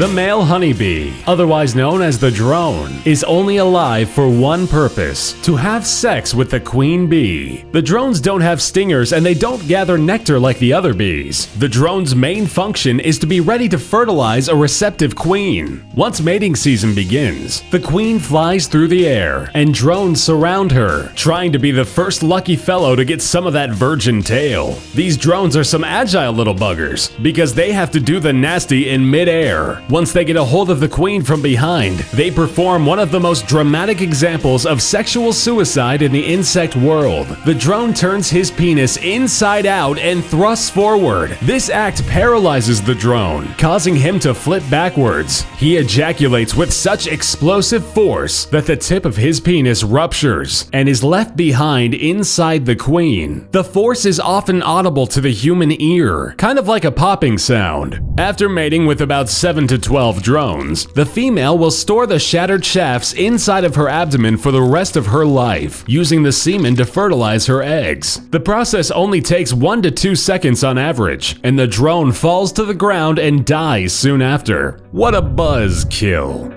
The male honeybee, otherwise known as the drone, is only alive for one purpose: to have sex with the queen bee. The drones don't have stingers and they don't gather nectar like the other bees. The drone's main function is to be ready to fertilize a receptive queen. Once mating season begins, the queen flies through the air and drones surround her, trying to be the first lucky fellow to get some of that virgin tail. These drones are some agile little buggers because they have to do the nasty in mid-air. Once they get a hold of the queen from behind, they perform one of the most dramatic examples of sexual suicide in the insect world. The drone turns his penis inside out and thrusts forward. This act paralyzes the drone, causing him to flip backwards. He ejaculates with such explosive force that the tip of his penis ruptures and is left behind inside the queen. The force is often audible to the human ear, kind of like a popping sound. After mating with about 7 to 12 drones, the female will store the shattered shafts inside of her abdomen for the rest of her life, using the semen to fertilize her eggs. The process only takes 1 to 2 seconds on average, and the drone falls to the ground and dies soon after. What a buzzkill.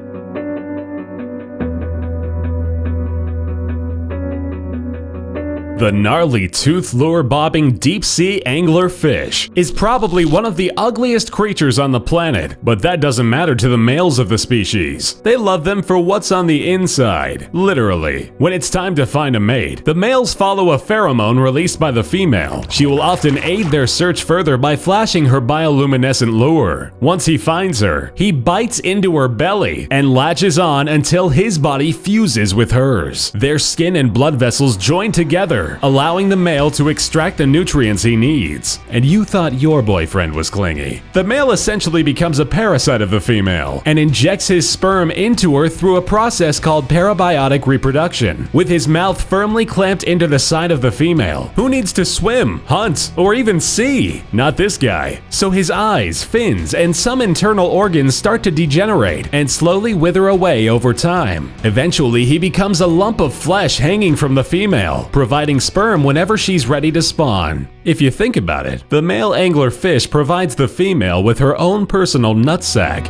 The gnarly tooth lure bobbing deep sea angler fish is probably one of the ugliest creatures on the planet, but that doesn't matter to the males of the species. They love them for what's on the inside, literally. When it's time to find a mate, the males follow a pheromone released by the female. She will often aid their search further by flashing her bioluminescent lure. Once he finds her, he bites into her belly and latches on until his body fuses with hers. Their skin and blood vessels join together, allowing the male to extract the nutrients he needs. And you thought your boyfriend was clingy. The male essentially becomes a parasite of the female and injects his sperm into her through a process called parabiotic reproduction, with his mouth firmly clamped into the side of the female. Who needs to swim, hunt, or even see? Not this guy. So his eyes, fins, and some internal organs start to degenerate and slowly wither away over time. Eventually, he becomes a lump of flesh hanging from the female, providing sperm whenever she's ready to spawn. If you think about it, the male angler fish provides the female with her own personal nutsack.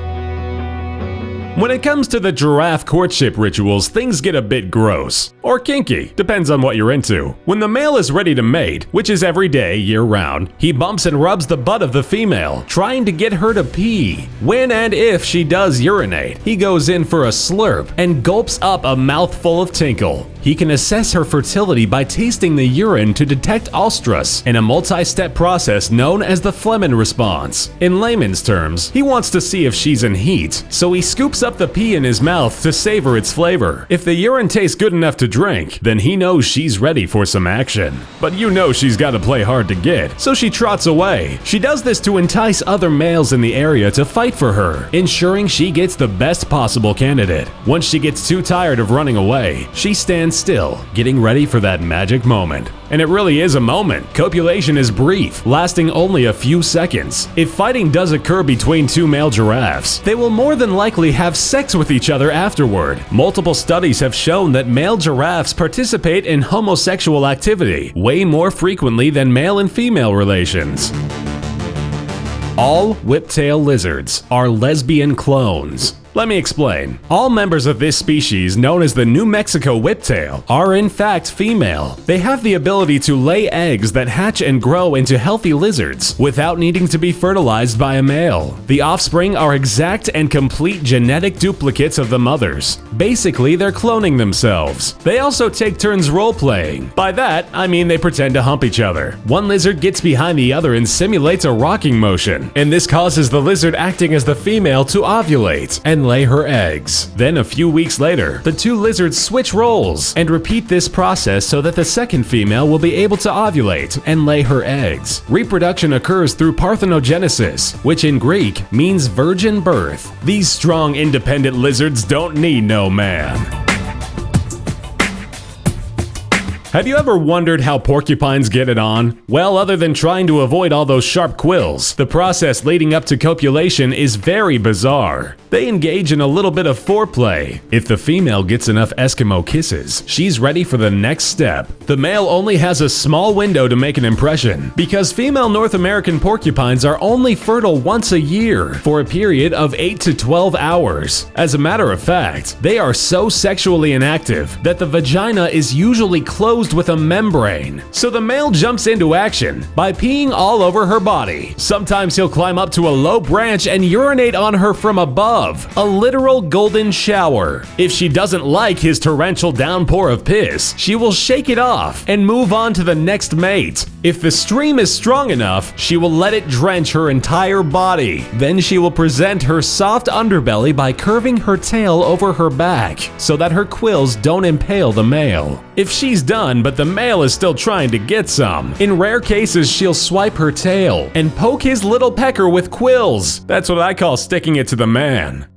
When it comes to the giraffe courtship rituals, things get a bit gross. Or kinky, depends on what you're into. When the male is ready to mate, which is every day, year-round, he bumps and rubs the butt of the female, trying to get her to pee. When and if she does urinate, he goes in for a slurp and gulps up a mouthful of tinkle. He can assess her fertility by tasting the urine to detect oestrus in a multi-step process known as the Flehmen response. In layman's terms, he wants to see if she's in heat, so he scoops up the pee in his mouth to savor its flavor. If the urine tastes good enough to drink, then he knows she's ready for some action. But you know she's got to play hard to get, so she trots away. She does this to entice other males in the area to fight for her, ensuring she gets the best possible candidate. Once she gets too tired of running away, she stands still, getting ready for that magic moment. And it really is a moment. Copulation is brief, lasting only a few seconds. If fighting does occur between two male giraffes, they will more than likely have sex with each other afterward. Multiple studies have shown that male giraffes participate in homosexual activity way more frequently than male and female relations. All whiptail lizards are lesbian clones. Let me explain. All members of this species, known as the New Mexico whiptail, are in fact female. They have the ability to lay eggs that hatch and grow into healthy lizards without needing to be fertilized by a male. The offspring are exact and complete genetic duplicates of the mothers. Basically, they're cloning themselves. They also take turns role-playing. By that, I mean they pretend to hump each other. One lizard gets behind the other and simulates a rocking motion, and this causes the lizard acting as the female to ovulate and lay her eggs. Then a few weeks later, the two lizards switch roles and repeat this process so that the second female will be able to ovulate and lay her eggs. Reproduction occurs through parthenogenesis, which in Greek means virgin birth. These strong, independent lizards don't need no man. Have you ever wondered how porcupines get it on? Well, other than trying to avoid all those sharp quills, the process leading up to copulation is very bizarre. They engage in a little bit of foreplay. If the female gets enough Eskimo kisses, she's ready for the next step. The male only has a small window to make an impression, because female North American porcupines are only fertile once a year, for a period of 8 to 12 hours. As a matter of fact, they are so sexually inactive that the vagina is usually closed with a membrane. So the male jumps into action by peeing all over her body. Sometimes he'll climb up to a low branch and urinate on her from above, a literal golden shower. If she doesn't like his torrential downpour of piss, she will shake it off and move on to the next mate. If the stream is strong enough, she will let it drench her entire body. Then she will present her soft underbelly by curving her tail over her back so that her quills don't impale the male. If she's done but the male is still trying to get some, in rare cases she'll swipe her tail and poke his little pecker with quills. That's what I call sticking it to the man.